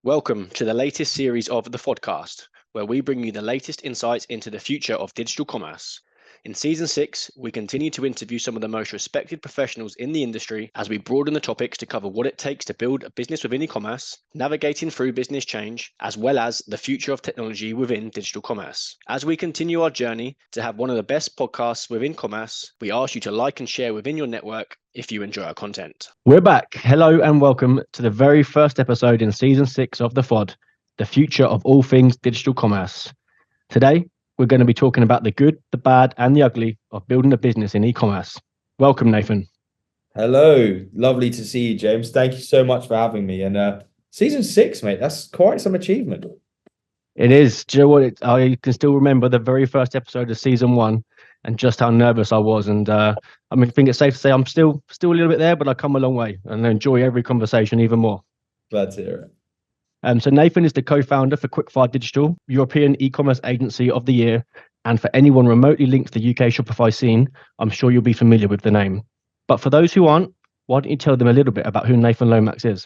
Welcome to the latest series of the FODcast, where we bring you the latest insights into the future of digital commerce. In Season 6, we continue to interview some of the most respected professionals in the industry as we broaden the topics to cover what it takes to build a business within e-commerce, navigating through business change, as well as the future of technology within digital commerce. As we continue our journey to have one of the best podcasts within commerce, we ask you to like and share within your network if you enjoy our content. We're back. Hello and welcome to the very first episode in Season 6 of the FOD, the future of all things digital commerce. Today, we're going to be talking about the good, the bad, and the ugly of building a business in e-commerce. Welcome, Nathan. Hello. Lovely to see you, James. Thank you so much for having me. And Season 6, mate, that's quite some achievement. It is. Do you know what? I can still remember the very first episode of Season 1 and just how nervous I was. And I think it's safe to say I'm still a little bit there, but I've come a long way and I enjoy every conversation even more. Glad to hear it. So Nathan is the co-founder for Quickfire Digital, European e-commerce agency of the year. And for anyone remotely linked to the UK Shopify scene, I'm sure you'll be familiar with the name. But for those who aren't, why don't you tell them a little bit about who Nathan Lomax is?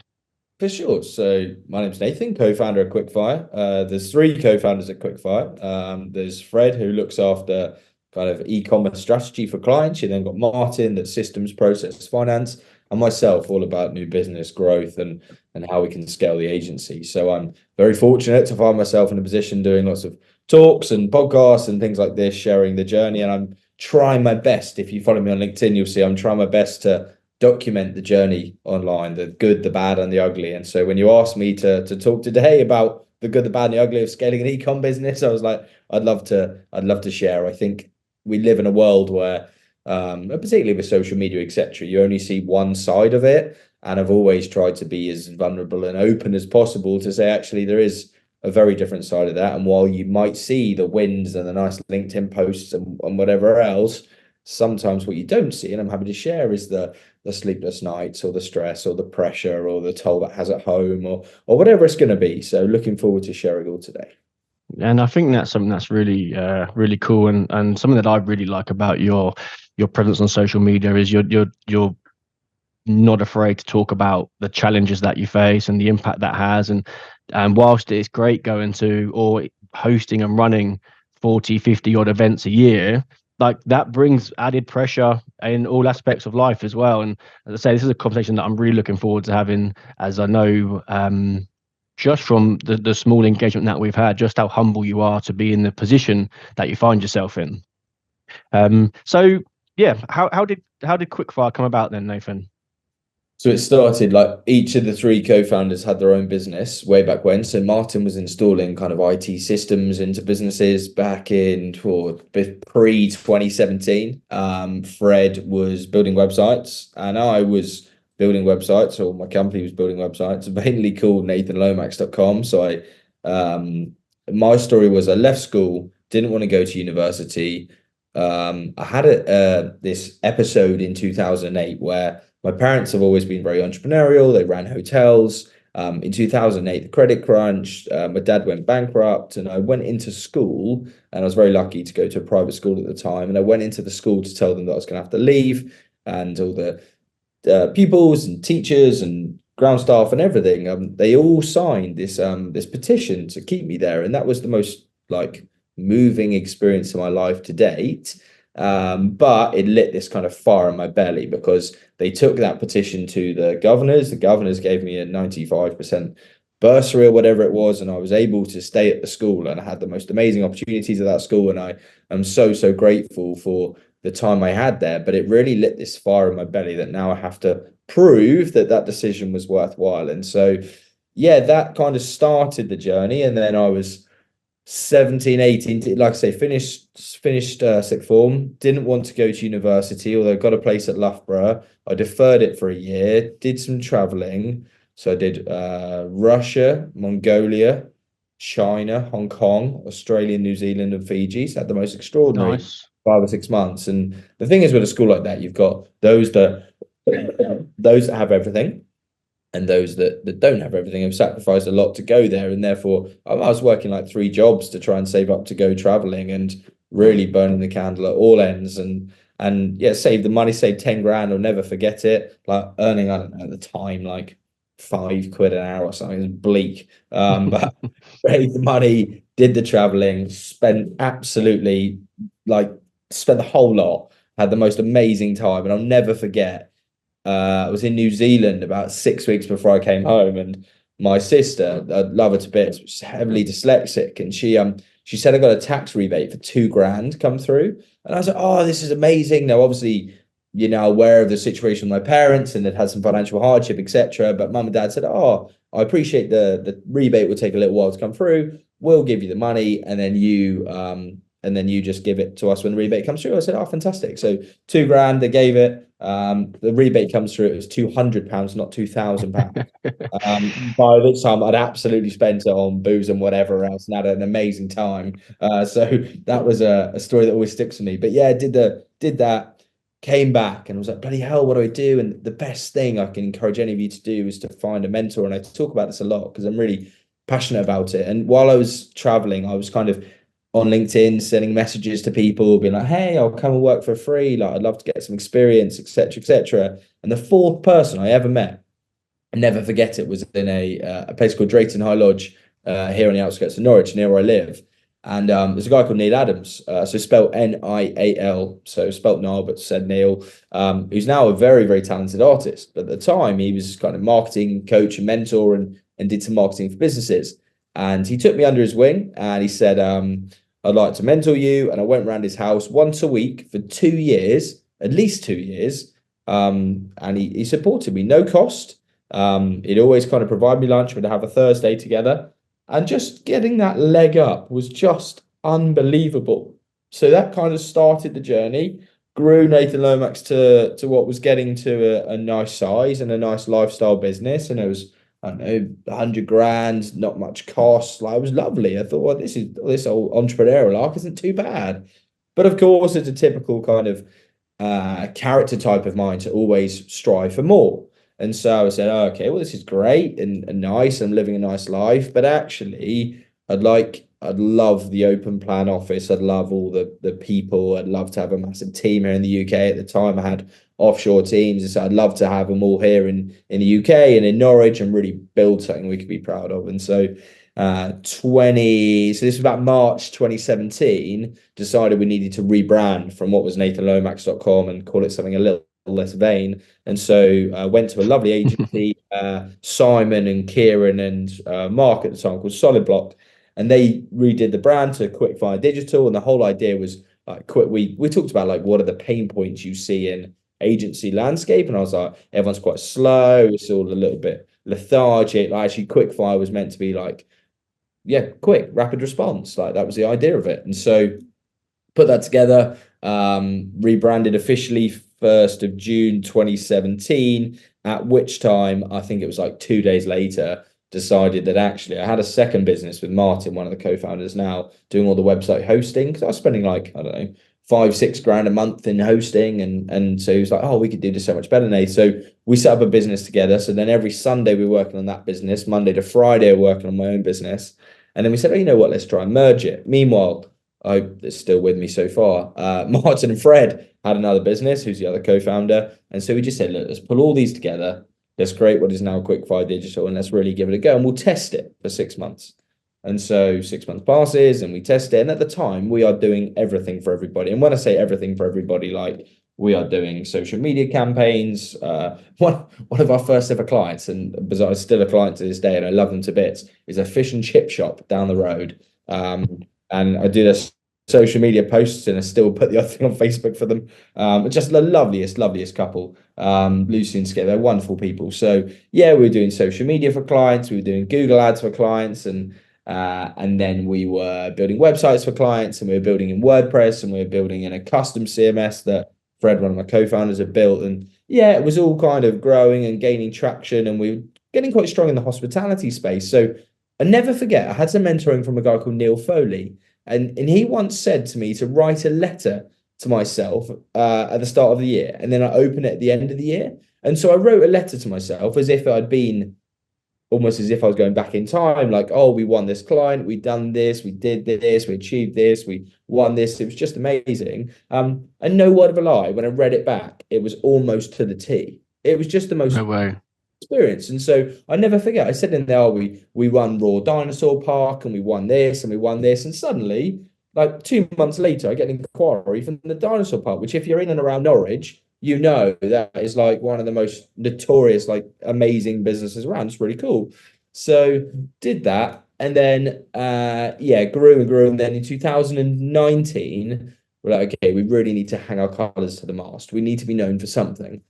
For sure. So my name's Nathan, co-founder of Quickfire. There's three co-founders at Quickfire. There's Fred, who looks after kind of e-commerce strategy for clients. You then got Martin, that's systems, process, finance, and myself, all about new business growth and how we can scale the agency. So I'm very fortunate to find myself in a position doing lots of talks and podcasts and things like this, sharing the journey. And I'm trying my best. If you follow me on LinkedIn, you'll see I'm trying my best to document the journey online, the good, the bad, and the ugly. And so when you asked me to talk today about the good, the bad, and the ugly of scaling an e-com business, I was like, I'd love to share. I think we live in a world where, particularly with social media, etc., you only see one side of it. And I've always tried to be as vulnerable and open as possible to say, actually, there is a very different side of that. And while you might see the wins and the nice LinkedIn posts and whatever else, sometimes what you don't see, and I'm happy to share, is the sleepless nights or the stress or the pressure or the toll that has at home or whatever it's going to be. So looking forward to sharing all today. And I think that's something that's really, really cool, and something that I really like about your presence on social media is you're not afraid to talk about the challenges that you face and the impact that has. And whilst it's great going to or hosting and running 40, 50 odd events a year, like that brings added pressure in all aspects of life as well. And as I say, this is a conversation that I'm really looking forward to having, as I know, just from the small engagement that we've had, just how humble you are to be in the position that you find yourself in. So yeah, how did Quickfire come about then, Nathan? So it started like each of the three co-founders had their own business way back when. So Martin was installing kind of IT systems into businesses back in pre-2017. Fred was building websites and I was building websites, or my company was building websites, mainly called nathanlomax.com. So my story was I left school, didn't want to go to university. I had this episode in 2008 where my parents have always been very entrepreneurial. They ran hotels. In 2008, the credit crunch, my dad went bankrupt and I went into school, and I was very lucky to go to a private school at the time. And I went into the school to tell them that I was going to have to leave, and all the pupils and teachers and ground staff and everything, they all signed this petition to keep me there. And that was the most moving experience of my life to date. But it lit this kind of fire in my belly because they took that petition to the governors. The governors gave me a 95% bursary or whatever it was, and I was able to stay at the school, and I had the most amazing opportunities at that school, and I am so grateful for the time I had there. But it really lit this fire in my belly that now I have to prove that decision was worthwhile. And so yeah, that kind of started the journey. And then I was 17, 18, like I say, finished sixth form, didn't want to go to university, although I got a place at Loughborough. I deferred it for a year, did some traveling. So I did Russia, Mongolia, China, Hong Kong, Australia, New Zealand, and Fiji. So I had the most extraordinary 5 or 6 months. And the thing is, with a school like that, you've got those that have everything, and those that don't have everything have sacrificed a lot to go there. And therefore, I was working like 3 jobs to try and save up to go traveling, and really burning the candle at all ends. And yeah, save the money, save 10 grand, I'll never forget it. Like earning, I don't know, at the time, like £5 an hour or something. It was bleak. But raised the money, did the traveling, spent absolutely like spent the whole lot, had the most amazing time. And I'll never forget, I was in New Zealand about 6 weeks before I came home, and my sister, I love her to bits, she's heavily dyslexic, and she said I got a tax rebate for 2 grand come through. And I was like, oh, this is amazing. Now, obviously, you're now aware of the situation with my parents and it had some financial hardship, etc. But mum and dad said, oh, I appreciate the rebate will take a little while to come through. We'll give you the money, and then you just give it to us when the rebate comes through. I said, oh, fantastic. So 2 grand, they gave it. The rebate comes through. It was £200, not £2,000. By which time I'd absolutely spent it on booze and whatever else, and had an amazing time. So that was a story that always sticks with me. But yeah, did that, came back and was like, bloody hell, what do I do? And the best thing I can encourage any of you to do is to find a mentor. And I talk about this a lot because I'm really passionate about it. And while I was traveling, I was kind of on LinkedIn sending messages to people, being like, hey, I'll come and work for free. Like, I'd love to get some experience, etc., etc. And the fourth person I ever met, I never forget it, was in a place called Drayton High Lodge here on the outskirts of Norwich, near where I live. And there's a guy called Neil Adams, so spelled Nial, so spelt Niall, but said Neil, who's now a very, very talented artist. But at the time, he was kind of marketing coach and mentor, and did some marketing for businesses. And he took me under his wing and he said, I'd like to mentor you. And I went around his house once a week for 2 years, at least 2 years. And he supported me, no cost. He'd always kind of provide me lunch. We'd have a Thursday together. And just getting that leg up was just unbelievable. So that kind of started the journey, grew Nathan Lomax to what was getting to a nice size and a nice lifestyle business. And it was, I don't know, 100 grand, not much cost. Like, it was lovely. I thought, well, this old entrepreneurial arc isn't too bad. But of course, it's a typical kind of character type of mine to always strive for more. And so I said, oh, okay, well, this is great and nice. I'm living a nice life, but actually, I'd love the open plan office. I'd love all the people. I'd love to have a massive team here in the UK. At the time, I had offshore teams, and so I'd love to have them all here in the UK and in Norwich, and really build something we could be proud of. And so, so this was about March 2017. Decided we needed to rebrand from what was nathanlomax.com and call it something a little less vain. And so I went to a lovely agency, Simon and Kieran and Mark at the time, called Solid Block, and they redid the brand to Quickfire Digital. And the whole idea was like, we talked about like, what are the pain points you see in agency landscape? And I was like, everyone's quite slow, it's all a little bit lethargic. Like, actually, Quickfire was meant to be like, yeah, quick, rapid response. Like, that was the idea of it. And so put that together, rebranded officially 1st of June 2017, at which time, I think it was like 2 days later, decided that actually I had a second business with Martin, one of the co-founders now, doing all the website hosting, because I was spending like, I don't know, 5-6 grand a month in hosting. And so he was like, oh, we could do this so much better, Nate. So we set up a business together. So then every Sunday we're working on that business, Monday to Friday we're working on my own business. And then we said, oh, you know what, let's try and merge it. Meanwhile, it's still with me so far. Martin and Fred had another business, who's the other co-founder. And so we just said, look, let's pull all these together. Let's create what is now Quickfire Digital, and let's really give it a go. And we'll test it for 6 months. And so 6 months passes and we test it. And at the time, we are doing everything for everybody. And when I say everything for everybody, like, we are doing social media campaigns. One of our first ever clients, and bizarre, still a client to this day, and I love them to bits, is a fish and chip shop down the road. And I do this social media posts, and I still put the other thing on Facebook for them. Just the loveliest couple, Lucy and Skip. They're wonderful people. So yeah, we were doing social media for clients, we were doing Google ads for clients, and then we were building websites for clients, and we were building in WordPress, and we were building in a custom CMS that Fred, one of my co-founders, had built. And yeah, it was all kind of growing and gaining traction, and we were getting quite strong in the hospitality space. So I never forget, I had some mentoring from a guy called Neil Foley. And he once said to me to write a letter to myself at the start of the year, and then I open it at the end of the year. And so I wrote a letter to myself as if I'd been, almost as if I was going back in time, like, oh, we won this client, we done this, we did this, we achieved this, we won this. It was just amazing. And no word of a lie, when I read it back, it was almost to the T. It was just the most No way. experience. And so I never forget, I said in there, we won Raw Dinosaur Park and we won this and we won this. And suddenly, like 2 months later, I get an inquiry from the Dinosaur Park, which if you're in and around Norwich, you know that is like one of the most notorious, like amazing businesses around. It's really cool. So did that. And then yeah, grew and grew. And then in 2019, we're like, okay, we really need to hang our colours to the mast. We need to be known for something.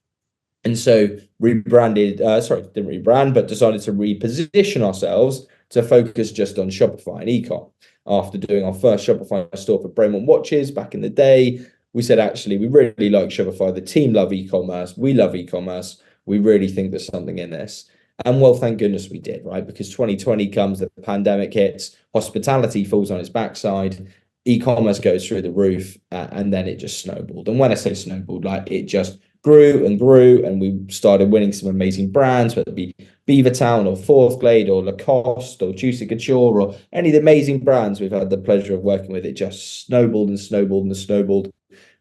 And so rebranded, sorry, didn't rebrand, but decided to reposition ourselves to focus just on Shopify and ecom. After doing our first Shopify store for Bremont watches back in the day, we said, actually, we really like Shopify. The team love e-commerce. We love e-commerce. We really think there's something in this. And well, thank goodness we did, right? Because 2020 comes, the pandemic hits, hospitality falls on its backside, e-commerce goes through the roof, and then it just snowballed. And when I say snowballed, like it just grew and grew, and we started winning some amazing brands, whether it be Beavertown or Fourth Glade or Lacoste or Juicy Couture or any of the amazing brands we've had the pleasure of working with. It just snowballed and snowballed and snowballed,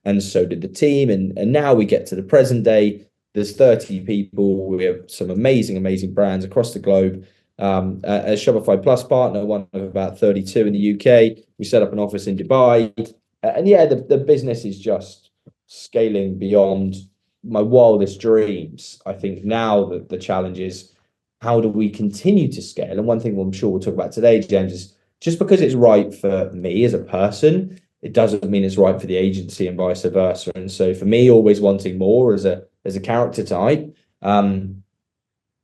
and so did the team. And now we get to the present day. There's 30 people. We have some amazing brands across the globe. As Shopify Plus partner, one of about 32 in the UK. We set up an office in Dubai. And yeah, the business is just scaling beyond my wildest dreams. I think now that the challenge is, how do we continue to scale? And one thing I'm sure we'll talk about today, James, is just because it's right for me as a person, it doesn't mean it's right for the agency and vice versa. And so for me, always wanting more as a character type,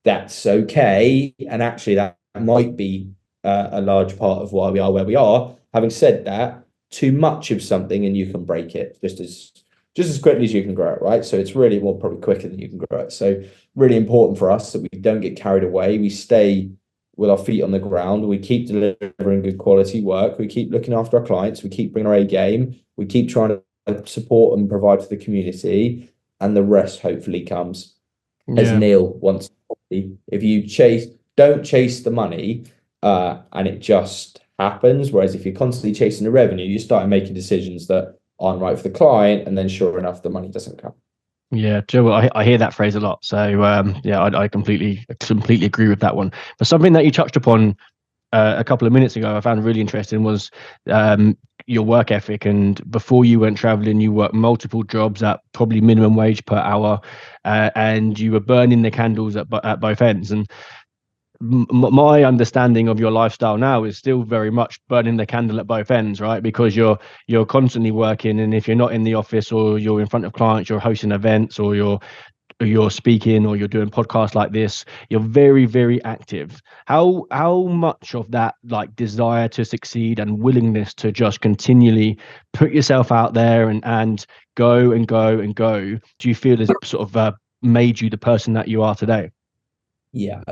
that's okay. And actually that might be a large part of why we are where we are. Having said that, too much of something and you can break it just as quickly as you can grow it, right? So it's really, well, probably quicker than you can grow it. So really important for us that we don't get carried away. We stay with our feet on the ground. We keep delivering good quality work. We keep looking after our clients. We keep bringing our A game. We keep trying to support and provide for the community, and the rest hopefully comes. As Neil wants, if you don't chase the money, and it just happens. Whereas if you're constantly chasing the revenue, you start making decisions that aren't right for the client, and then sure enough, the money doesn't come. Yeah, Joe, I hear that phrase a lot. So yeah, I completely agree with that one. But something that you touched upon a couple of minutes ago, I found really interesting was your work ethic. And before you went traveling, you worked multiple jobs at probably minimum wage per hour, and you were burning the candles at both ends. And my understanding of your lifestyle now is still very much burning the candle at both ends, right? Because you're constantly working, and if you're not in the office or you're in front of clients, you're hosting events, or you're speaking, or you're doing podcasts like this, you're very active. How much of that like desire to succeed and willingness to just continually put yourself out there and go do you feel has sort of made you the person that you are today? Yeah,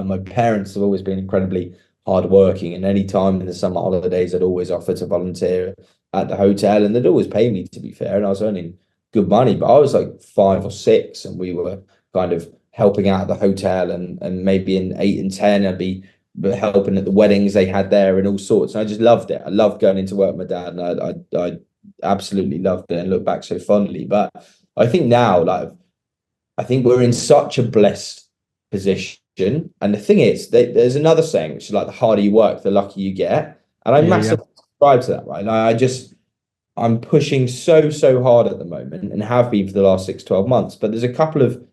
my parents have always been incredibly hardworking, and any time in the summer holidays, I'd always offer to volunteer at the hotel, and they'd always pay me, to be fair, and I was earning good money. But I was like 5 or 6, and we were kind of helping out at the hotel, and maybe in 8 and 10, I'd be helping at the weddings they had there and all sorts. And I just loved it. I loved going into work with my dad, and I absolutely loved it and look back so fondly. But I think now, like, I think we're in such a blessed position. And the thing is, there's another saying, which is like, the harder you work, the luckier you get. And I massively subscribe to that, right? Like, I'm pushing so hard at the moment, and have been for the last 6, 12 months. But there's a couple of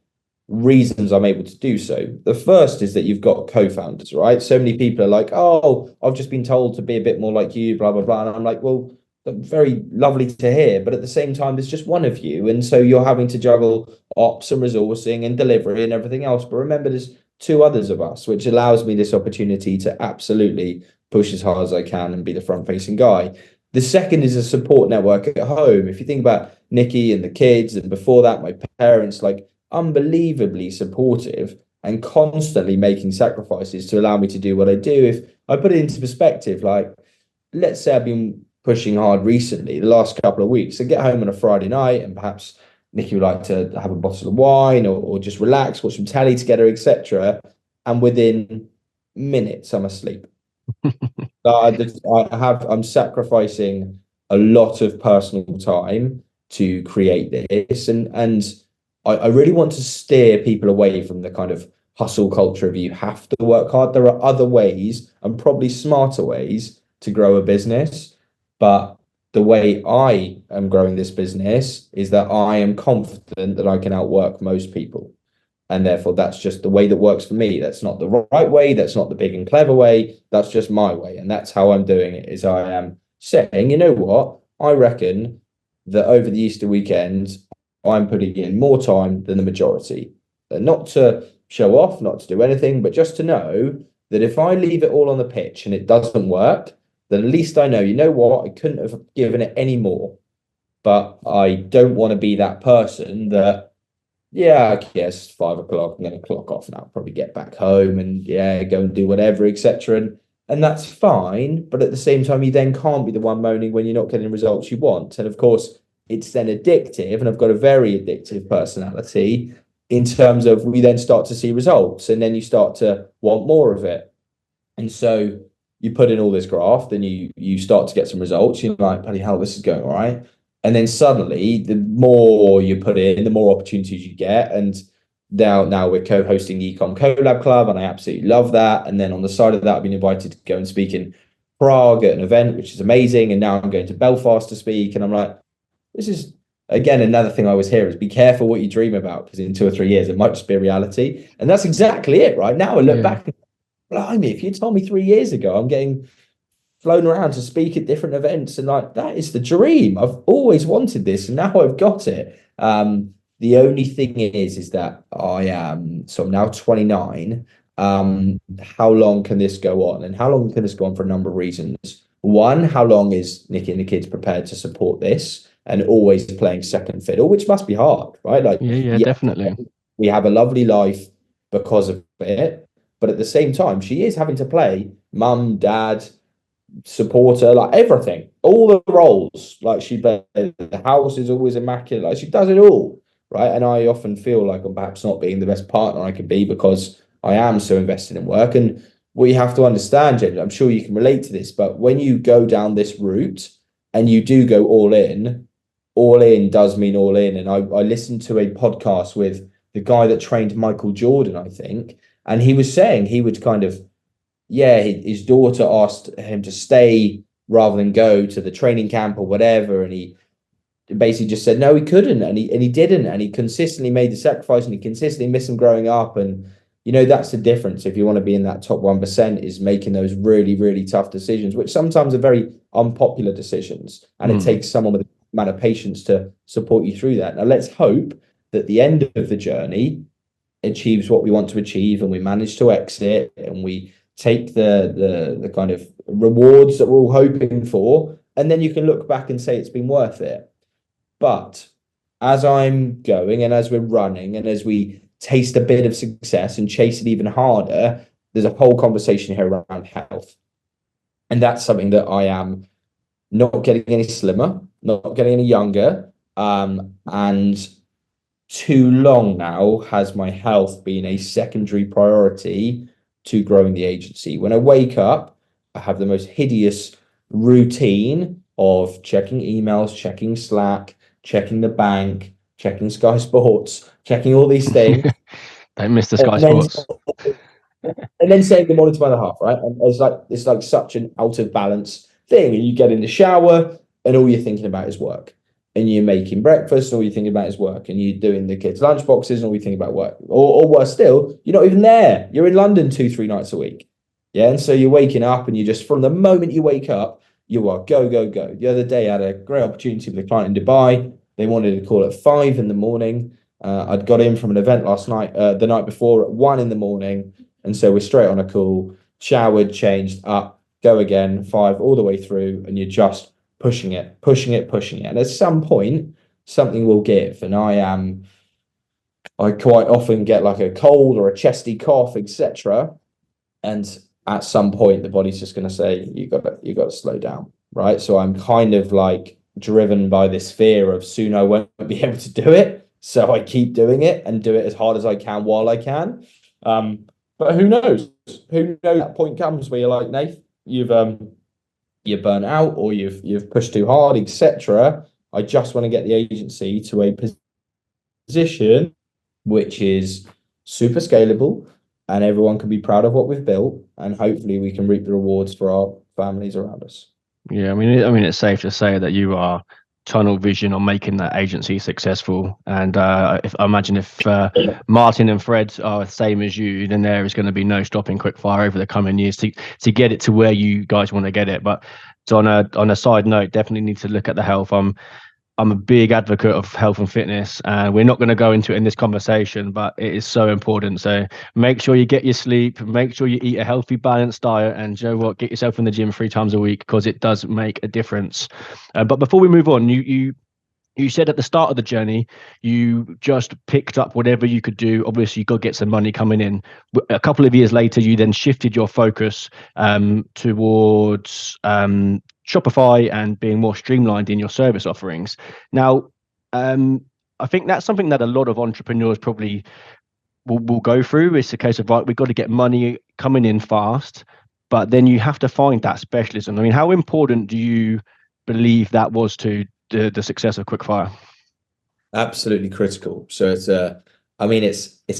reasons I'm able to do so. The first is that you've got co-founders, right? So many people are like, oh, I've just been told to be a bit more like you, blah, blah, blah. And I'm like, well, very lovely to hear. But at the same time, there's just one of you. And so you're having to juggle ops and resourcing and delivery and everything else. But remember, there's two others of us, which allows me this opportunity to absolutely push as hard as I can and be the front-facing guy. The second is a support network at home. If you think about Nikki and the kids, and before that, my parents, like, unbelievably supportive and constantly making sacrifices to allow me to do what I do. If I put it into perspective, like, let's say I've been pushing hard recently, the last couple of weeks, I get home on a Friday night, and perhaps Nikki would like to have a bottle of wine, or just relax, watch some telly together, etc. And within minutes, I'm asleep. I'm sacrificing a lot of personal time to create this, and I really want to steer people away from the kind of hustle culture of you have to work hard. There are other ways and probably smarter ways to grow a business. But the way I am growing this business is that I am confident that I can outwork most people. And therefore, that's just the way that works for me. That's not the right way. That's not the big and clever way. That's just my way. And that's how I'm doing it, is I am saying, you know what? I reckon that over the Easter weekend, I'm putting in more time than the majority. Not to show off, not to do anything, but just to know that if I leave it all on the pitch and it doesn't work, then at least I know, you know what? I couldn't have given it any more. But I don't want to be that person that, yeah, I guess 5 o'clock, I'm going to clock off now, probably get back home and yeah, go and do whatever, etc. And that's fine. But at the same time, you then can't be the one moaning when you're not getting the results you want. And of course, it's then addictive. And I've got a very addictive personality in terms of we then start to see results and then you start to want more of it. And so you put in all this graft and you start to get some results. You're like, bloody hell, this is going all right. And then suddenly, the more you put in, the more opportunities you get. And now we're co-hosting the Ecom Collab Club, and I absolutely love that. And then on the side of that, I've been invited to go and speak in Prague at an event, which is amazing. And now I'm going to Belfast to speak. And I'm like, this is, again, another thing I always hear is be careful what you dream about, because in 2 or 3 years, it might just be a reality. And that's exactly it, right? Now I look back and blimey, if you told me 3 years ago, I'm getting flown around to speak at different events, and like that is the dream. I've always wanted this, and now I've got it. The only thing is that I am so I'm now 29. How long can this go on? And how long can this go on for a number of reasons? One, how long is Nikki and the kids prepared to support this and always playing second fiddle, which must be hard, right? Like, yeah, definitely. we have a lovely life because of it, but at the same time, she is having to play mum, dad, supporter, like everything, all the roles. Like the house is always immaculate. Like she does it all, right? And I often feel like I'm perhaps not being the best partner I could be because I am so invested in work. And we have to understand, James, I'm sure you can relate to this, but when you go down this route and you do go all in does mean all in. And I listened to a podcast with the guy that trained Michael Jordan, I think, and he was saying he would kind of, yeah, his daughter asked him to stay rather than go to the training camp or whatever, and he basically just said no, he couldn't, and he didn't, and he consistently made the sacrifice, and he consistently missed him growing up. And that's the difference if you want to be in that top 1%, is making those really, really tough decisions, which sometimes are very unpopular decisions, and it takes someone with a amount of patience to support you through that. Now let's hope that the end of the journey achieves what we want to achieve, and we manage to exit, and we take the kind of rewards that we're all hoping for, and then you can look back and say it's been worth it. But as I'm going and as we're running and as we taste a bit of success and chase it even harder, there's a whole conversation here around health. And that's something that I am not getting any slimmer, not getting any younger. And too long now has my health been a secondary priority to growing the agency. When I wake up, I have the most hideous routine of checking emails, checking Slack, checking the bank, checking Sky Sports, checking all these things. Don't miss the Sky Sports. And then saying good morning to my other half, right? And it's like such an out of balance thing. And you get in the shower and all you're thinking about is work. And you're making breakfast and all you're thinking about is work. And you're doing the kids' lunch boxes and all you're thinking about work. Or worse still, you're not even there. You're in London 2-3 nights a week. Yeah. And so you're waking up and you just, from the moment you wake up, you are go, go, go. The other day I had a great opportunity with a client in Dubai. They wanted to call at 5 a.m. I'd got in from an event last night, the night before at 1 a.m. And so we're straight on a call, showered, changed, up, go again, 5 all the way through. And you're just pushing it. And at some point, something will give. And I quite often get like a cold or a chesty cough, etc. And at some point, the body's just going to say, you got to slow down, right? So I'm kind of like driven by this fear of soon I won't be able to do it. So I keep doing it and do it as hard as I can while I can. But who knows? Who knows that point comes where you're like, Nath, you're burnt out or you've pushed too hard, etc. I just want to get the agency to a position position which is super scalable and everyone can be proud of what we've built, and hopefully we can reap the rewards for our families around us. Yeah, I mean, it's safe to say that you are tunnel vision on making that agency successful. And if I imagine if Martin and Fred are the same as you, then there is going to be no stopping Quickfire over the coming years to get it to where you guys want to get it. But so on a side note, definitely need to look at the health. I'm a big advocate of health and fitness, and we're not going to go into it in this conversation, but it is so important. So make sure you get your sleep, make sure you eat a healthy, balanced diet, and you know what, get yourself in the gym 3 times a week because it does make a difference. But before we move on, you said at the start of the journey, you just picked up whatever you could do. Obviously, you got to get some money coming in. A couple of years later, you then shifted your focus towards Shopify and being more streamlined in your service offerings. Now, I think that's something that a lot of entrepreneurs probably will go through. It's a case of, right, we've got to get money coming in fast, but then you have to find that specialism. I mean, how important do you believe that was to the success of Quickfire? Absolutely critical. So it's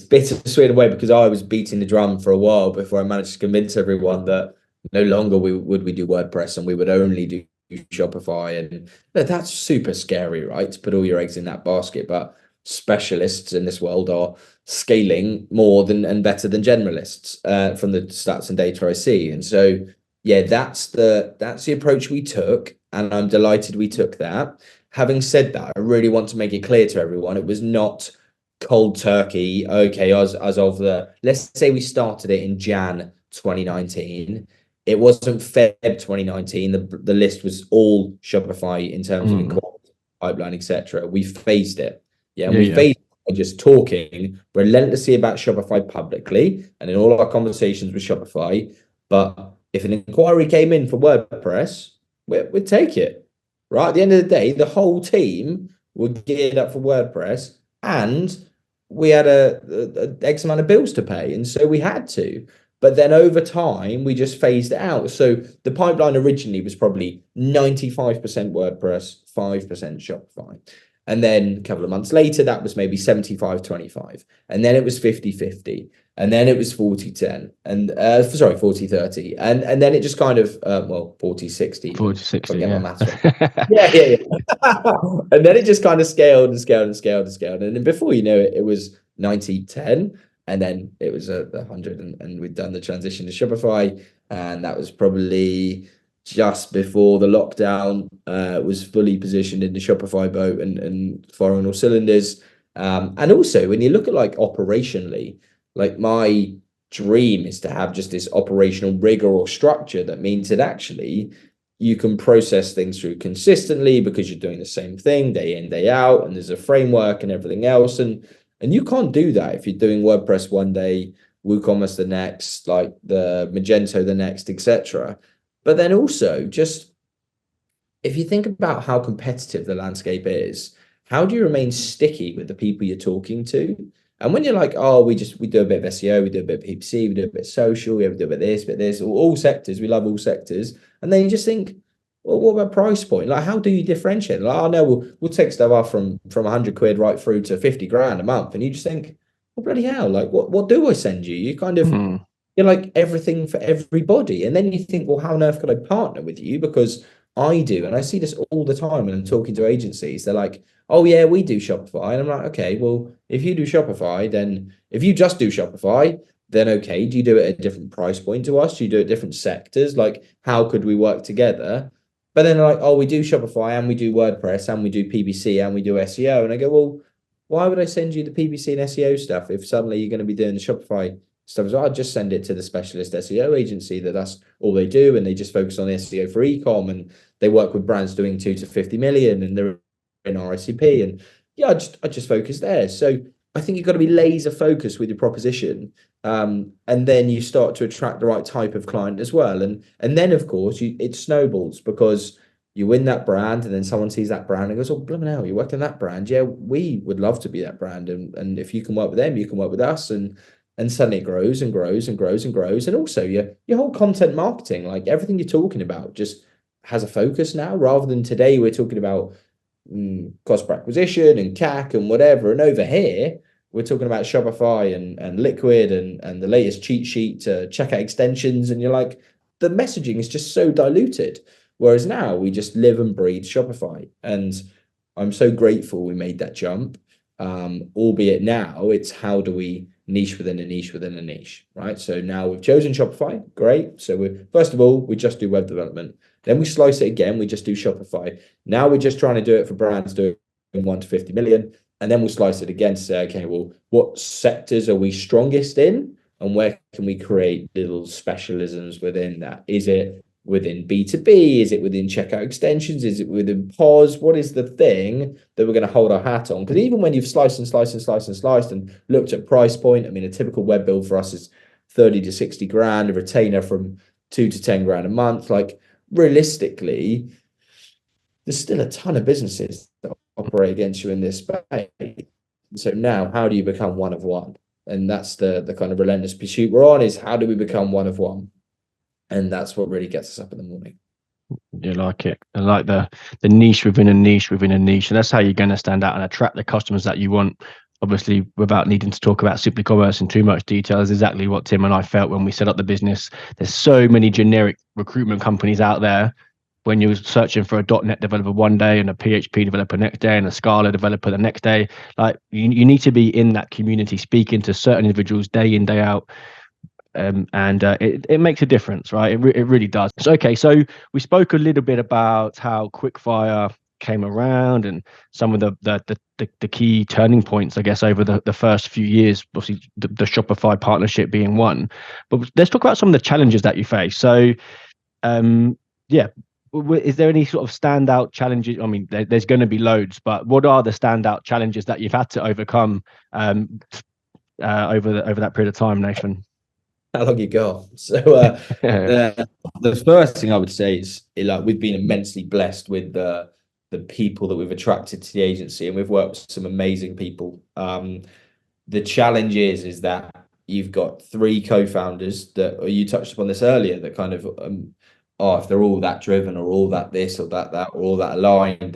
bittersweet in a way, because I was beating the drum for a while before I managed to convince everyone that no longer would we do WordPress and we would only do Shopify. And that's super scary, right? To put all your eggs in that basket. But specialists in this world are scaling more than and better than generalists, from the stats and data I see. And so yeah, that's the approach we took, and I'm delighted we took that. Having said that, I really want to make it clear to everyone, it was not cold turkey. Okay, as of let's say we started it in Jan 2019. It wasn't Feb 2019. The list was all Shopify in terms of inquiry, pipeline, etc. We phased it. Yeah, and we phased it by just talking relentlessly about Shopify publicly and in all our conversations with Shopify. But if an inquiry came in for WordPress, we'd take it. Right, at the end of the day, the whole team were geared up for WordPress, and we had a X amount of bills to pay, and so we had to. But then over time, we just phased it out. So the pipeline originally was probably 95% WordPress, 5% Shopify. And then a couple of months later, that was maybe 75-25. And then it was 50-50. And then it was 40-10. And 40-30. And then it just kind of 40-60. 40-60. Yeah. My maths right. yeah. And then it just kind of scaled and scaled and scaled and scaled. And then before you know it, it was 90-10. And then it was 100, and we'd done the transition to Shopify. And that was probably just before the lockdown was fully positioned in the Shopify boat and firing all cylinders. And also, when you look at like operationally, like my dream is to have just this operational rigor or structure that means that actually you can process things through consistently because you're doing the same thing day in, day out, and there's a framework and everything else. And you can't do that if you're doing WordPress one day, WooCommerce the next, like the Magento the next, etc. But then also, just if you think about how competitive the landscape is, how do you remain sticky with the people you're talking to? And when you're like, oh, we do a bit of SEO, we do a bit of PPC, we do a bit of social, we do a bit of this, all sectors, we love all sectors. And then you just think, well, what about price point? Like, how do you differentiate? Like, oh no, we'll take stuff off from 100 quid right through to 50 grand a month. And you just think, well, bloody hell, like what do I send you? You kind of you're like everything for everybody. And then you think, well, how on earth could I partner with you? Because I do. And I see this all the time when I'm talking to agencies. They're like, oh yeah, we do Shopify. And I'm like, okay, well, if you do Shopify, then if you just do Shopify, then okay, do you do it at a different price point to us? Do you do it different sectors? Like, how could we work together? But then they're like, oh, we do Shopify and we do WordPress and we do PPC and we do SEO. And I go, well, why would I send you the PPC and SEO stuff if suddenly you're going to be doing the Shopify stuff? So I'd just send it to the specialist SEO agency that's all they do, and they just focus on SEO for ecom, and they work with brands doing 2 to 50 million, and they're in RSCP, and yeah, I just focus there. So I think you've got to be laser focused with your proposition, and then you start to attract the right type of client as well, and then of course it snowballs because you win that brand, and then someone sees that brand and goes, oh, blooming hell, you work in that brand. Yeah, we would love to be that brand. And if you can work with them, you can work with us. And suddenly it grows and grows and grows and grows. And also your whole content marketing, like everything you're talking about just has a focus now, rather than today we're talking about cost per acquisition and CAC and whatever. And over here, we're talking about Shopify and Liquid and the latest cheat sheet to checkout extensions. And you're like, the messaging is just so diluted. Whereas now we just live and breathe Shopify. And I'm so grateful we made that jump. Albeit now it's how do we niche within a niche within a niche, right? So now we've chosen Shopify, great. So we first of all, we just do web development. Then we slice it again, we just do Shopify. Now we're just trying to do it for brands doing 1 to 50 million. And then we'll slice it again to say, okay, well, what sectors are we strongest in? And where can we create little specialisms within that? Is it within B2B? Is it within checkout extensions? Is it within POS? What is the thing that we're going to hold our hat on? Because even when you've sliced and sliced and sliced and sliced and looked at price point, I mean, a typical web build for us is 30 to 60 grand, a retainer from 2 to 10 grand a month. Like realistically, there's still a ton of businesses that operate against you in this space. So now how do you become one of one? And that's the kind of relentless pursuit we're on, is how do we become one of one? And that's what really gets us up in the morning. You like it. I like the niche within a niche within a niche. And that's how you're going to stand out and attract the customers that you want. Obviously, without needing to talk about Super Commerce in too much detail, is exactly what Tim and I felt when we set up the business. There's so many generic recruitment companies out there. When you're searching for a .NET developer one day and a PHP developer next day and a Scala developer the next day, like you need to be in that community, speaking to certain individuals day in, day out. It makes a difference, right? It really does. So, okay, so we spoke a little bit about how Quickfire came around and some of the key turning points, I guess, over the first few years, obviously the Shopify partnership being one. But let's talk about some of the challenges that you face. So, yeah, is there any sort of standout challenges? I mean, there's going to be loads, but what are the standout challenges that you've had to overcome over that period of time, Nathan? How long you got? So the first thing I would say is like we've been immensely blessed with the people that we've attracted to the agency, and we've worked with some amazing people. The challenge is that you've got 3 co-founders that, or you touched upon this earlier, that kind of if they're all that driven or all that this or that or all that aligned,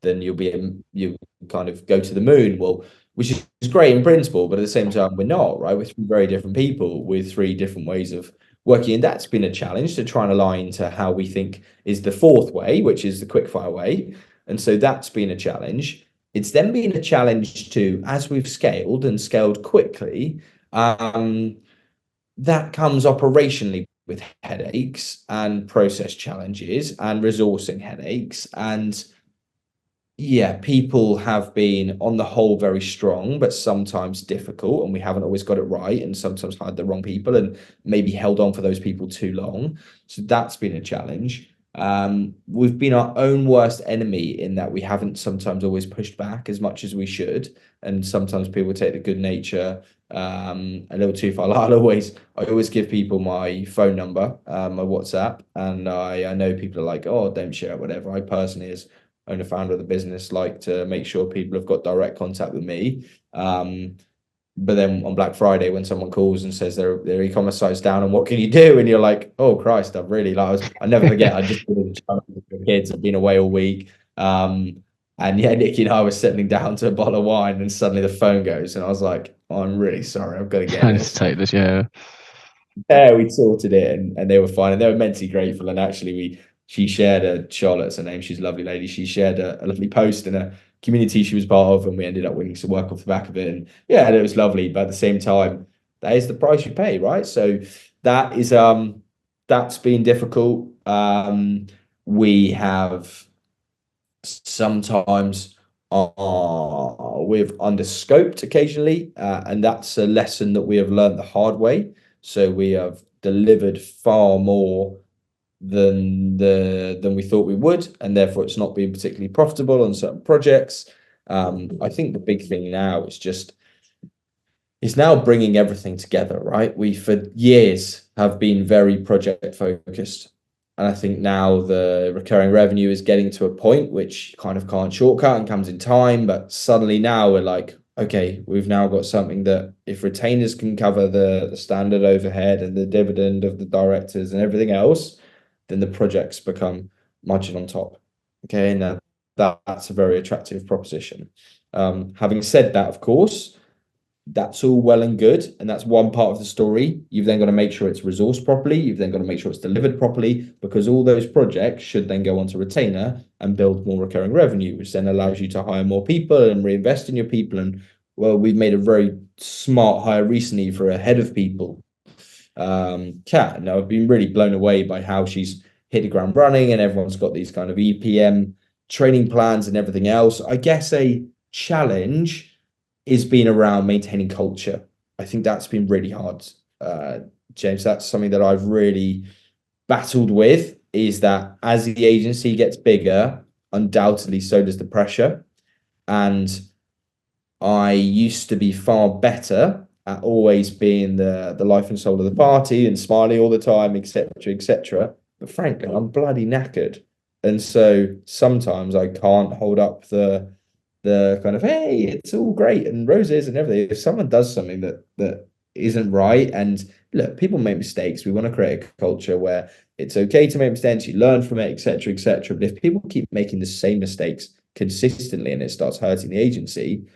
then you kind of go to the moon. Well, which is great in principle, but at the same time, we're not, right? We're 3 very different people with 3 different ways of working. And that's been a challenge to try and align to how we think is the 4th way, which is the Quickfire way. And so that's been a challenge. It's then been a challenge to, as we've scaled and scaled quickly, that comes operationally with headaches and process challenges and resourcing headaches. And yeah, people have been on the whole very strong, but sometimes difficult, and we haven't always got it right, and sometimes hired the wrong people and maybe held on for those people too long. So that's been a challenge. We've been our own worst enemy in that we haven't sometimes always pushed back as much as we should, and sometimes people take the good nature a little too far. I always give people my phone number, my WhatsApp, and I know people are like, oh, don't share it, whatever. I personally, as owner founder of the business, like to make sure people have got direct contact with me. But then on Black Friday, when someone calls and says their e-commerce site's down and what can you do, and you're like, oh Christ, I've really I never forget. I just with the kids, I've been away all week, and yeah, Nikki and I were settling down to a bottle of wine, and suddenly the phone goes, and I was like, oh, I'm really sorry, I've got to get this. Take this, yeah. Yeah, we sorted it, and they were fine, and they were immensely grateful. And actually, she shared Charlotte's her name. She's a lovely lady. She shared a lovely post in a community she was part of, and we ended up winning some work off the back of it. And yeah, it was lovely. But at the same time, that is the price you pay, right? So that is that's been difficult. We have sometimes we've underscoped occasionally, and that's a lesson that we have learned the hard way. So we have delivered far more than we thought we would, and therefore it's not been particularly profitable on certain projects. I think the big thing now is just it's now bringing everything together, right? We for years have been very project focused, and I think now the recurring revenue is getting to a point which kind of can't shortcut and comes in time, but suddenly now we're like, okay, we've now got something that if retainers can cover the standard overhead and the dividend of the directors and everything else, then the projects become margin on top. Okay, and that's a very attractive proposition. Having said that, of course, that's all well and good, and that's one part of the story. You've then got to make sure it's resourced properly. You've then got to make sure it's delivered properly, because all those projects should then go onto retainer and build more recurring revenue, which then allows you to hire more people and reinvest in your people. And well, we've made a very smart hire recently for a head of people, Kat, and I've been really blown away by how she's hit the ground running, and everyone's got these kind of EPM training plans and everything else. I guess a challenge is being around maintaining culture. I think that's been really hard, James. That's something that I've really battled with, is that as the agency gets bigger, undoubtedly so does the pressure. And I used to be far better at always being the life and soul of the party and smiling all the time, etc., etc. But frankly, I'm bloody knackered. And so sometimes I can't hold up the kind of, hey, it's all great and roses and everything. If someone does something that isn't right, and look, people make mistakes. We want to create a culture where it's okay to make mistakes, you learn from it, etc., etc. But if people keep making the same mistakes consistently and it starts hurting the agency,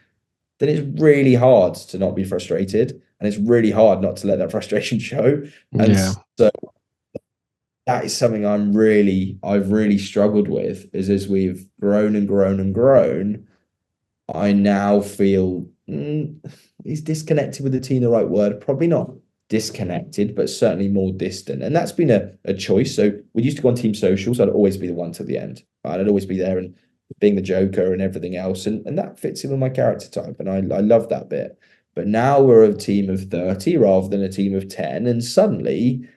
then it's really hard to not be frustrated, and it's really hard not to let that frustration show. And so that is something I've really struggled with, is as we've grown and grown and grown, I now feel, is disconnected with the team the right word? Probably not disconnected, but certainly more distant. And that's been a choice. So we used to go on team socials. I'd always be the one to the end. Right? I'd always be there and being the joker and everything else. And that fits in with my character type. And I love that bit. But now we're a team of 30 rather than a team of 10. And suddenly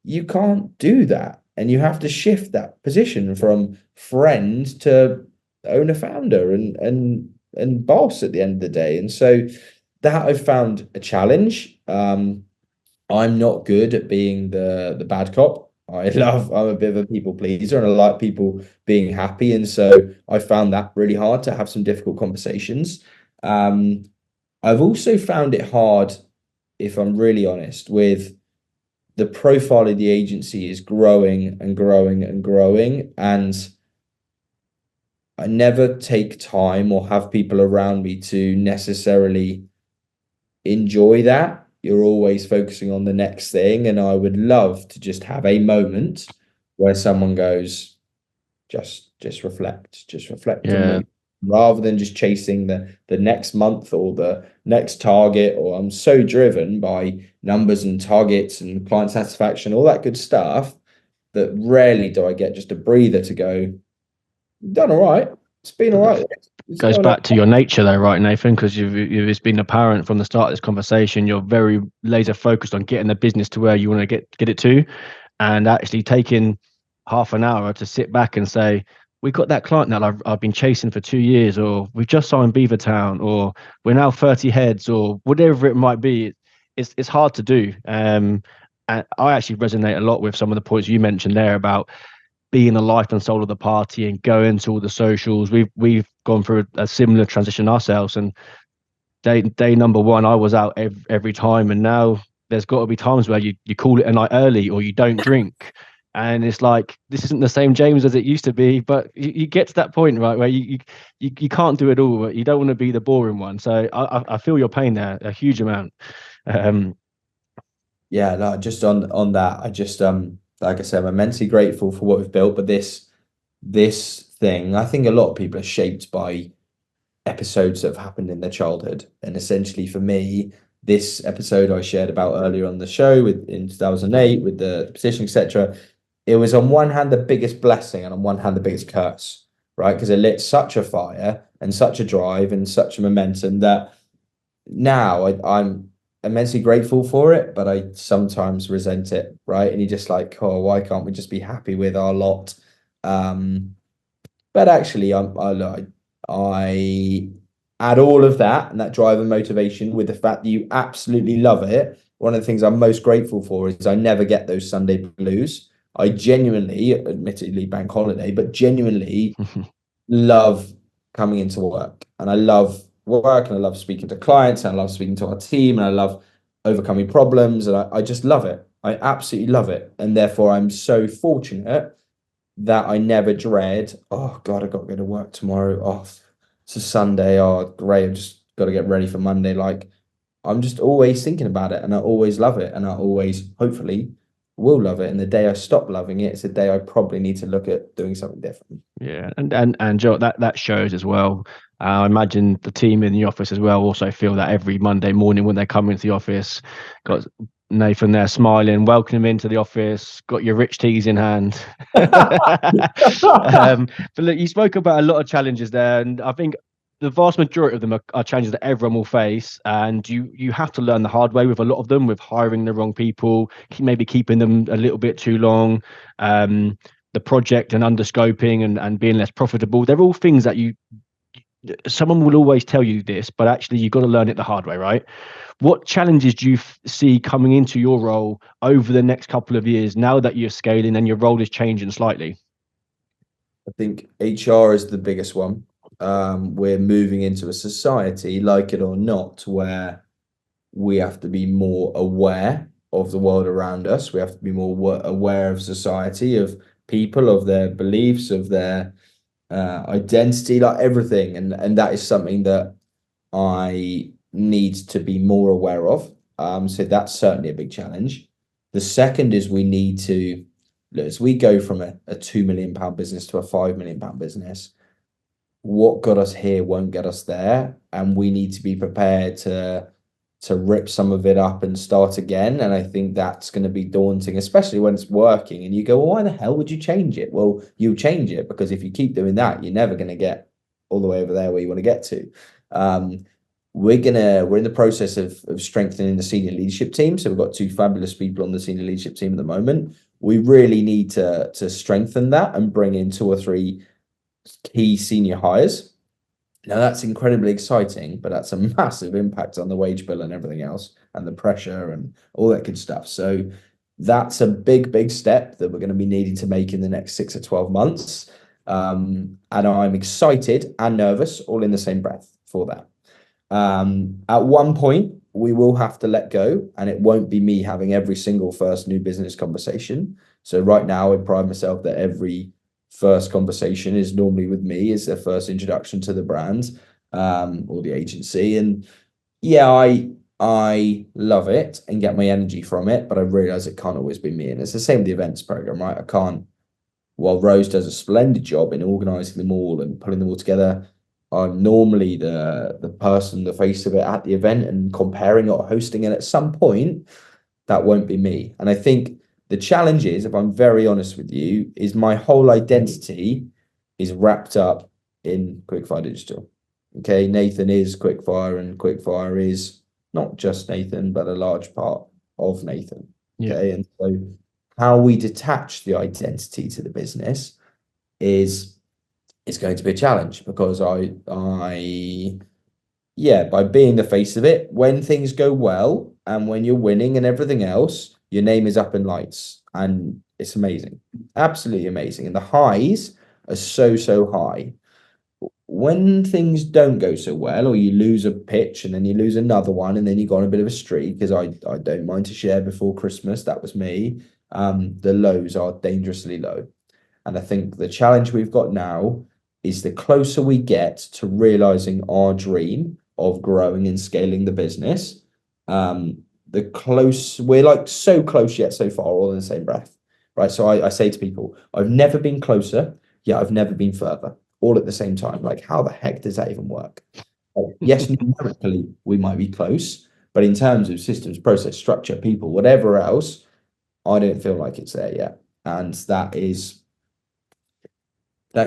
you can't do that. And you have to shift that position from friend to owner founder and boss at the end of the day. And so that I've found a challenge. I'm not good at being the bad cop. I'm a bit of a people pleaser, and I like people being happy. And so I found that really hard to have some difficult conversations. I've also found it hard, if I'm really honest, with the profile of the agency is growing and growing and growing. And I never take time or have people around me to necessarily enjoy that. You're always focusing on the next thing. And I would love to just have a moment where someone goes, just reflect, Yeah. rather than just chasing the next month or the next target. Or I'm so driven by numbers and targets and client satisfaction, all that good stuff, that rarely do I get just a breather to go, done all right. It's been all right. Goes back to your nature though, right, Nathan? Because it's been apparent from the start of this conversation, you're very laser focused on getting the business to where you want to get it to, and actually taking half an hour to sit back and say, we got that client that I've been chasing for 2 years, or we've just signed Beavertown, or we're now 30 heads, or whatever it might be. It's hard to do. And I actually resonate a lot with some of the points you mentioned there about being the life and soul of the party and going to all the socials. We've gone through a similar transition ourselves, and day number one, I was out every time, and now there's got to be times where you call it a night early or you don't drink, and it's like, this isn't the same James as it used to be. But you get to that point, right, where you can't do it all, but you don't want to be the boring one. So I feel your pain there a huge amount. Yeah, no, just on that, I just like I said, I'm immensely grateful for what we've built. But this thing, I think a lot of people are shaped by episodes that have happened in their childhood. And essentially for me, this episode I shared about earlier on the show in 2008 with the position, etc., it was on one hand the biggest blessing and on one hand the biggest curse, right? Because it lit such a fire and such a drive and such a momentum that now I'm immensely grateful for it, but I sometimes resent it, right? And you're just like, oh, why can't we just be happy with our lot? But actually, I add all of that and that drive and motivation with the fact that you absolutely love it. One of the things I'm most grateful for is I never get those Sunday blues. I genuinely, admittedly bank holiday, but genuinely love coming into work, and I love work, and I love speaking to clients, and I love speaking to our team, and I love overcoming problems, and I just love it. I absolutely love it. And therefore I'm so fortunate that I never dread. Oh God, I got to go to work tomorrow. Oh, it's a Sunday. Oh, great. I've just got to get ready for Monday. Like, I'm just always thinking about it, and I always love it, and I always hopefully will love it. And the day I stop loving it, it's the day I probably need to look at doing something different. Yeah, and Joe, that shows as well. I imagine the team in the office as well also feel that every Monday morning when they come into the office, got Nathan there smiling, welcome him into the office, got your rich teas in hand. But look, you spoke about a lot of challenges there, and I think the vast majority of them are challenges that everyone will face, and you have to learn the hard way with a lot of them, with hiring the wrong people, maybe keeping them a little bit too long. The project and underscoping and being less profitable. They're all things that someone will always tell you this, but actually you've got to learn it the hard way, right? What challenges do you see coming into your role over the next couple of years now that you're scaling and your role is changing slightly? I think HR is the biggest one. We're moving into a society, like it or not, where we have to be more aware of the world around us. We have to be more aware of society, of people, of their beliefs, of their identity, like everything. And that is something that I need to be more aware of. So that's certainly a big challenge. The second is we need to, as we go from a £2 million business to a £5 million business, what got us here won't get us there, and we need to be prepared to rip some of it up and start again. And I think that's going to be daunting, especially when it's working and you go, well, why the hell would you change it? Well, you change it because if you keep doing that, you're never going to get all the way over there where you want to get to. We're in the process of strengthening the senior leadership team. So we've got two fabulous people on the senior leadership team at the moment. We really need to strengthen that and bring in 2 or 3 key senior hires. Now that's incredibly exciting, but that's a massive impact on the wage bill and everything else, and the pressure and all that good stuff. So that's a big step that we're going to be needing to make in the next 6 or 12 months. And I'm excited and nervous all in the same breath for that. At one point, we will have to let go, and it won't be me having every single first new business conversation. So right now, I pride myself that every first conversation is normally with me, is their first introduction to the brand or the agency. And yeah, I love it and get my energy from it, but I realize it can't always be me. And it's the same with the events program, right? I can't, while Rose does a splendid job in organizing them all and pulling them all together, I'm normally the person, the face of it at the event and comparing it or hosting it. At some point, that won't be me. And I think the challenge is, if I'm very honest with you, is my whole identity is wrapped up in Quickfire Digital. Okay, Nathan is Quickfire, and Quickfire is not just Nathan, but a large part of Nathan. Okay, and so how we detach the identity to the business is going to be a challenge, because by being the face of it, when things go well and when you're winning and everything else, your name is up in lights and it's amazing, absolutely amazing. And the highs are so high. When things don't go so well, or you lose a pitch and then you lose another one, and then you go on a bit of a streak, because I don't mind to share, before Christmas, that was me. The lows are dangerously low. And I think the challenge we've got now is, the closer we get to realizing our dream of growing and scaling the business, the close we're like so close yet so far, all in the same breath, right? So I say to people, I've never been closer, yet I've never been further, all at the same time. Like, how the heck does that even work? Like, yes, numerically we might be close, but in terms of systems, process, structure, people, whatever else, I don't feel like it's there yet. And that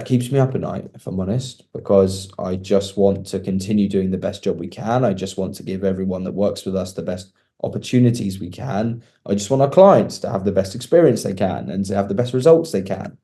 keeps me up at night, if I'm honest, because I just want to continue doing the best job we can. I just want to give everyone that works with us the best opportunities we can. I just want our clients to have the best experience they can and to have the best results they can.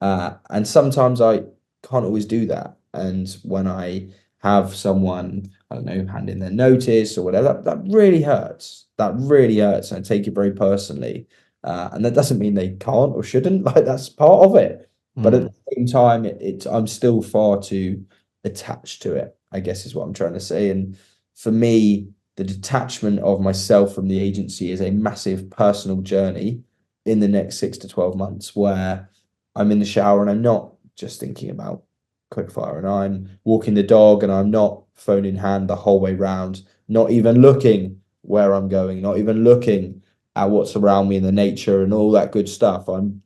And sometimes I can't always do that. And when I have someone, I don't know, hand in their notice or whatever, that really hurts. That really hurts. And I take it very personally. And that doesn't mean they can't or shouldn't. Like, that's part of it. But at the same time, I'm still far too attached to it, I guess is what I'm trying to say. And for me, the detachment of myself from the agency is a massive personal journey in the next 6 to 12 months, where I'm in the shower and I'm not just thinking about Quickfire, and I'm walking the dog and I'm not phone in hand the whole way round, not even looking where I'm going, not even looking at what's around me in the nature and all that good stuff. I'm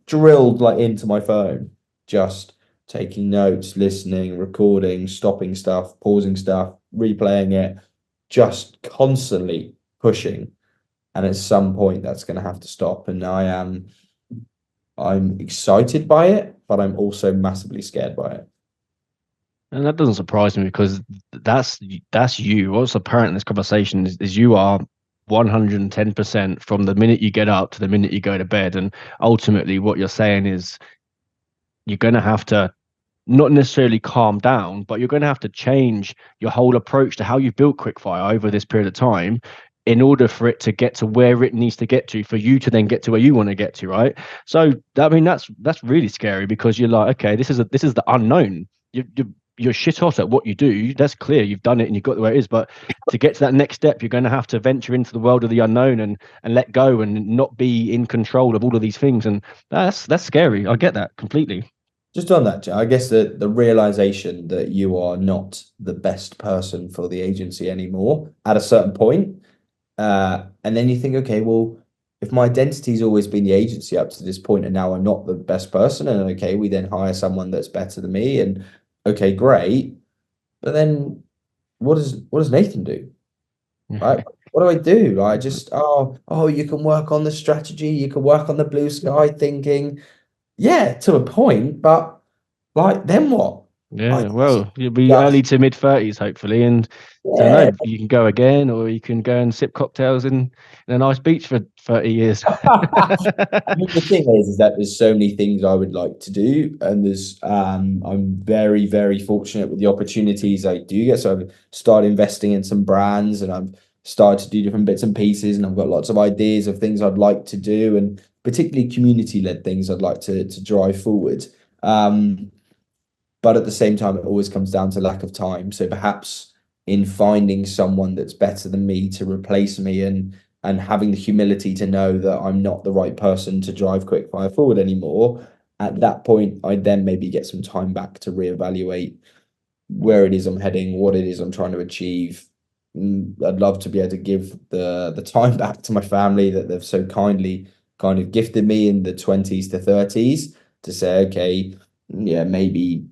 drilled like into my phone, just taking notes, listening, recording, stopping stuff, pausing stuff, replaying it, just constantly pushing. And at some point that's going to have to stop. And I'm excited by it, but I'm also massively scared by it. And that doesn't surprise me because that's you. What's apparent in this conversation is you are 110% from the minute you get up to the minute you go to bed. And ultimately, what you're saying is you're going to have to not necessarily calm down, but you're going to have to change your whole approach to how you've built Quickfire over this period of time in order for it to get to where it needs to get to, for you to then get to where you want to get to, right? So I mean that's really scary because you're like, okay, this is the unknown. You're shit hot at what you do. That's clear. You've done it and you've got where it is. But to get to that next step, you're going to have to venture into the world of the unknown and let go and not be in control of all of these things. And that's scary. I get that completely. Just on that, I guess the realization that you are not the best person for the agency anymore at a certain point, and then you think, okay, well, if my identity's always been the agency up to this point, and now I'm not the best person, and okay, we then hire someone that's better than me, and okay, great, but then what does Nathan do? Right? What do I do? I just you can work on the strategy, you can work on the blue sky thinking, yeah, to a point, but like then what? I Yeah, well, you'll be early just to mid 30s, hopefully, and I don't yeah. know, you can go again, or you can go and sip cocktails in a nice beach for 30 years. I mean, the thing is that there's so many things I would like to do, and I'm very, very fortunate with the opportunities I do get. So I've started investing in some brands, and I've started to do different bits and pieces, and I've got lots of ideas of things I'd like to do, and particularly community-led things I'd like to drive forward. Um, but at the same time, it always comes down to lack of time. So perhaps in finding someone that's better than me to replace me, and having the humility to know that I'm not the right person to drive Quickfire forward anymore, at that point, I then maybe get some time back to reevaluate where it is I'm heading, what it is I'm trying to achieve. I'd love to be able to give the time back to my family that they've so kindly kind of gifted me in the 20s to 30s, to say, okay, yeah, maybe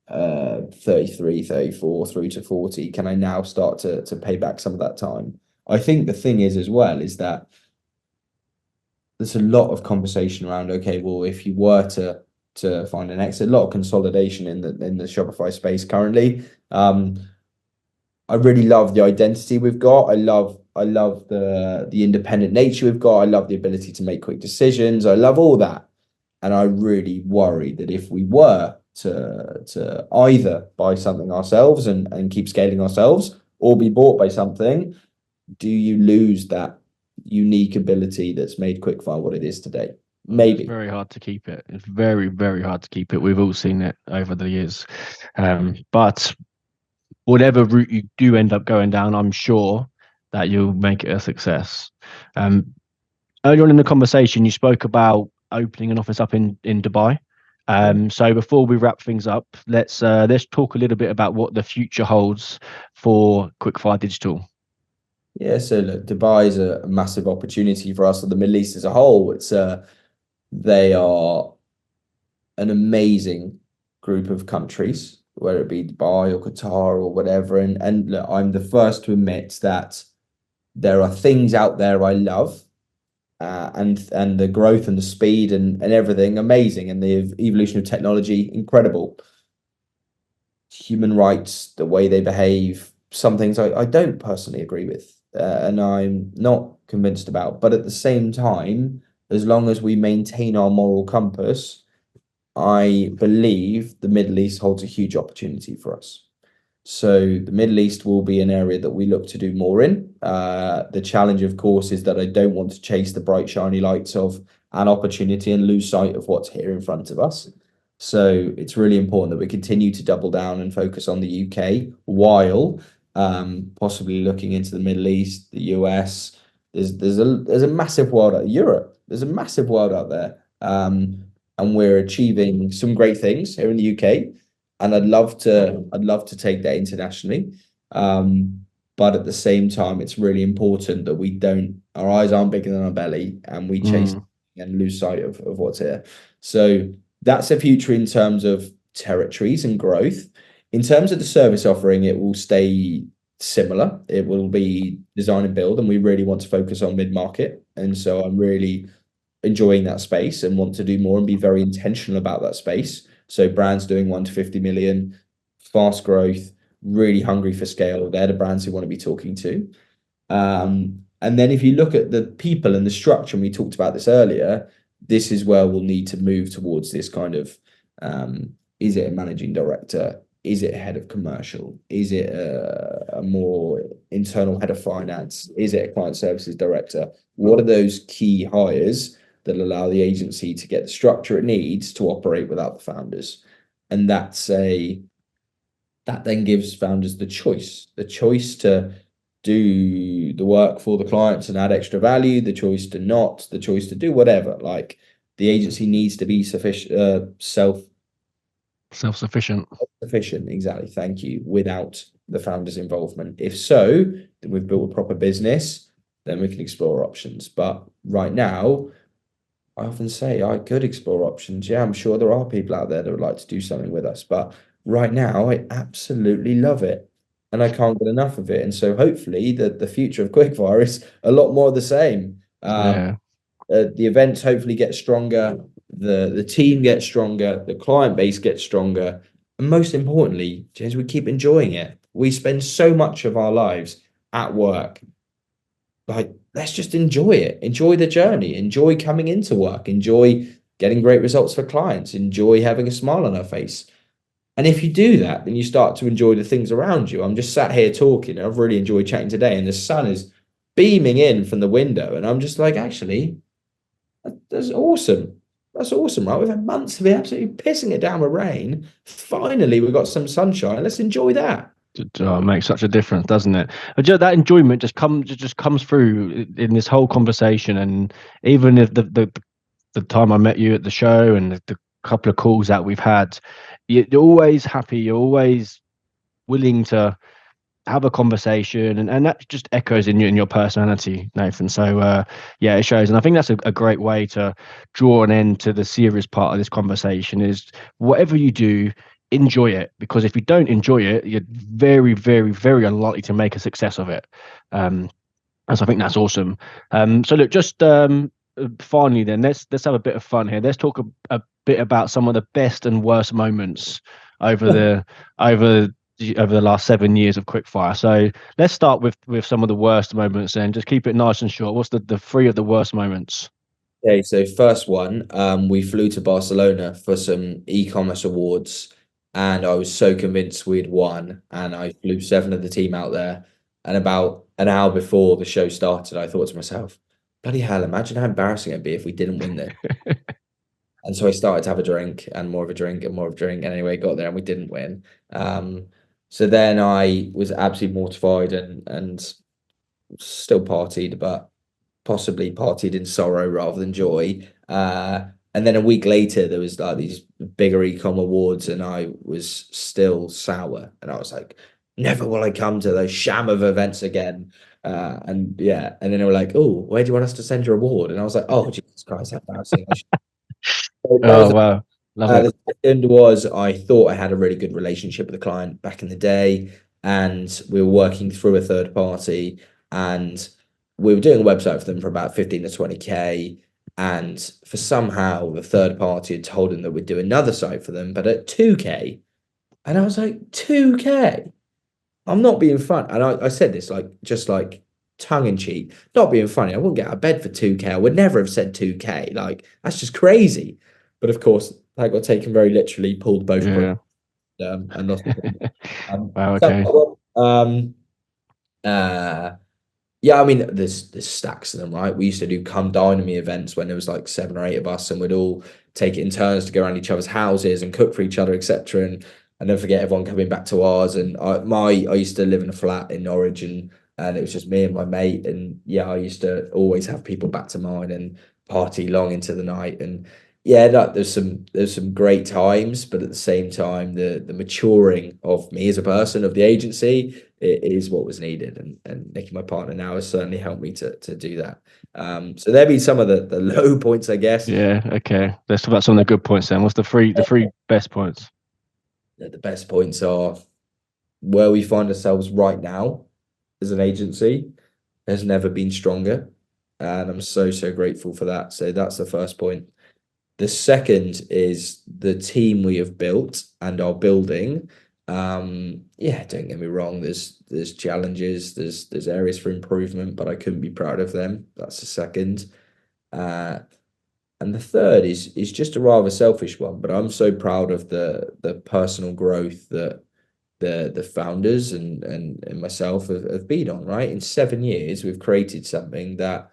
33, 34 through to 40, can I now start to pay back some of that time? I think the thing is as well is that there's a lot of conversation around, okay, well, if you were to find an exit, a lot of consolidation in the Shopify space currently. I really love the identity we've got. I love the independent nature we've got. I love the ability to make quick decisions. I love all that. And I really worry that if we were to either buy something ourselves and keep scaling ourselves, or be bought by something, do you lose that unique ability that's made Quickfire what it is today? It's Maybe. very hard to keep it. It's very, very hard to keep it. We've all seen it over the years. But whatever route you do end up going down, I'm sure that you'll make it a success. Um, Earlier on in the conversation, you spoke about opening an office up in Dubai. So before we wrap things up, let's talk a little bit about what the future holds for Quickfire Digital. Yeah, so look, Dubai is a massive opportunity for us, and the Middle East as a whole. They are an amazing group of countries, whether it be Dubai or Qatar or whatever. And look, I'm the first to admit that there are things out there I love, and the growth and the speed and everything amazing, and the evolution of technology incredible. Human rights, the way they behave, some things I don't personally agree with, and I'm not convinced about. But at the same time, as long as we maintain our moral compass, I believe the Middle East holds a huge opportunity for us. So the Middle East will be an area that we look to do more in. The challenge, of course, is that I don't want to chase the bright, shiny lights of an opportunity and lose sight of what's here in front of us. So it's really important that we continue to double down and focus on the UK while possibly looking into the Middle East, the US. There's a massive world out Europe. There's a massive world out there. and we're achieving some great things here in the UK. And I'd love to take that internationally. But at the same time, it's really important that our eyes aren't bigger than our belly, and we chase Mm. and lose sight of what's here. So that's the future in terms of territories and growth. In terms of the service offering, it will stay similar. It will be design and build, and we really want to focus on mid-market. And so I'm really enjoying that space and want to do more and be very intentional about that space. So brands doing 1 to 50 million, fast growth, really hungry for scale. They're the brands who want to be talking to. And then if you look at the people and the structure, and we talked about this earlier, this is where we'll need to move towards this kind of, is it a managing director? Is it a head of commercial? Is it a more internal head of finance? Is it a client services director? What are those key hires that allow the agency to get the structure it needs to operate without the founders? And that then gives founders the choice to do the work for the clients and add extra value, the choice to not, the choice to do whatever. Like, the agency needs to be Self-sufficient. sufficient, exactly. Thank you. Without the founder's involvement. If so, then we've built a proper business, then we can explore options. But right now, I often say I could explore options. Yeah, I'm sure there are people out there that would like to do something with us. But right now, I absolutely love it. And I can't get enough of it. And so hopefully the future of Quickfire is a lot more of the same. Yeah. The events hopefully get stronger, the team gets stronger, the client base gets stronger, and most importantly, James, we keep enjoying it. We spend so much of our lives at work. Like, let's just enjoy it, enjoy the journey, enjoy coming into work, enjoy getting great results for clients, enjoy having a smile on our face. And if you do that, then you start to enjoy the things around you. I'm just sat here talking, and I've really enjoyed chatting today, and the sun is beaming in from the window, and I'm just like, actually, that's awesome. That's awesome, right? We've had months of it absolutely pissing it down with rain. Finally, we've got some sunshine. Let's enjoy that. It makes such a difference, doesn't it? That enjoyment just comes through in this whole conversation, and even if the time I met you at the show and the couple of calls that we've had, you're always happy. You're always willing to have a conversation, and that just echoes in your personality, Nathan. So yeah, it shows, and I think that's a great way to draw an end to the serious part of this conversation. Is whatever you do, enjoy it, because if you don't enjoy it, you're very, very, very unlikely to make a success of it. And so I think that's awesome. So look, just finally, then let's have a bit of fun here. Let's talk a bit about some of the best and worst moments over the over over the last 7 years of Quickfire. So let's start with some of the worst moments and just keep it nice and short. What's the three of the worst moments? Okay, so first one, we flew to Barcelona for some e-commerce awards, and I was so convinced we'd won, and I flew 7 of the team out there. And about an hour before the show started, I thought to myself, bloody hell, imagine how embarrassing it'd be if we didn't win this. And so I started to have a drink and more of a drink and more of a drink. And anyway, got there and we didn't win. So then I was absolutely mortified and still partied, but possibly partied in sorrow rather than joy. And then a week later, there was like these bigger ecom awards, and I was still sour. And I was like, never will I come to those sham of events again. And yeah, and then they were like, oh, where do you want us to send your award? And I was like, oh, Jesus Christ, how embarrassing. So that was Oh wow, love it. the second was, I thought I had a really good relationship with the client back in the day, and we were working through a third party, and we were doing a website for them for about 15 to 20K. And for somehow the third party had told him that we'd do another site for them, but at 2K. And I was like, 2K? I'm not being fun. And I said this like just like tongue in cheek, not being funny. I wouldn't get out of bed for 2K. I would never have said 2K. Like, that's just crazy. But of course, that got taken very literally, pulled both bricks, Yeah. and lost. Wow. So, Okay. uh, yeah, I mean, there's stacks of them, right? We used to do come dine with me events when there was like 7 or 8 of us, and we'd all take it in turns to go around each other's houses and cook for each other, etc. And I never forget everyone coming back to ours. And I used to live in a flat in Norwich, and it was just me and my mate. And yeah, I used to always have people back to mine and party long into the night. And yeah, no, there's some great times, but at the same time, the maturing of me as a person, of the agency, it is what was needed, and Nikki, my partner now, has certainly helped me to do that. So there'd be some of the low points, I guess. Yeah. Okay. Let's talk about some of the good points then. What's the three best points? The best points are where we find ourselves right now as an agency has never been stronger, and I'm so grateful for that. So that's the first point. The second is the team we have built and are building. Yeah, don't get me wrong. There's challenges. There's areas for improvement, but I couldn't be proud of them. That's the second. Uh, and the third is just a rather selfish one, but I'm so proud of the personal growth that the founders and myself have been on. Right, in 7 years, we've created something that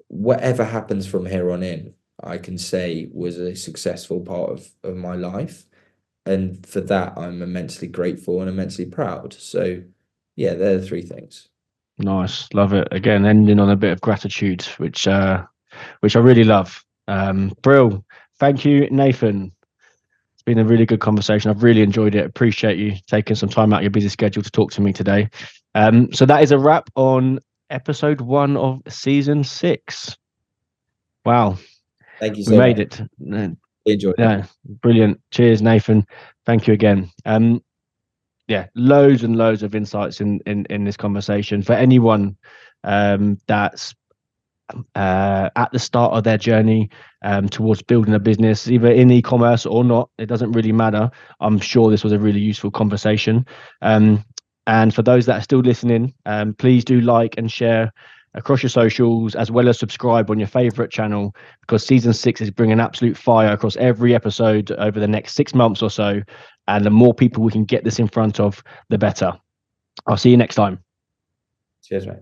whatever happens from here on in, I can say was a successful part of my life. And for that, I'm immensely grateful and immensely proud. So, yeah, they're the three things. Nice. Love it. Again, ending on a bit of gratitude, which I really love. Brill. Thank you, Nathan. It's been a really good conversation. I've really enjoyed it. Appreciate you taking some time out of your busy schedule to talk to me today. So that is a wrap on episode 1 of season 6. Wow, Thank you we so made much. it. Enjoy it. Yeah, brilliant. Cheers, Nathan. Thank you again. Yeah, loads and loads of insights in this conversation for anyone that's at the start of their journey towards building a business, either in e-commerce or not. It doesn't really matter. I'm sure this was a really useful conversation. And for those that are still listening, please do like and share across your socials, as well as subscribe on your favorite channel, because season 6 is bringing absolute fire across every episode over the next 6 months or so. And the more people we can get this in front of, the better. I'll see you next time. Cheers, mate.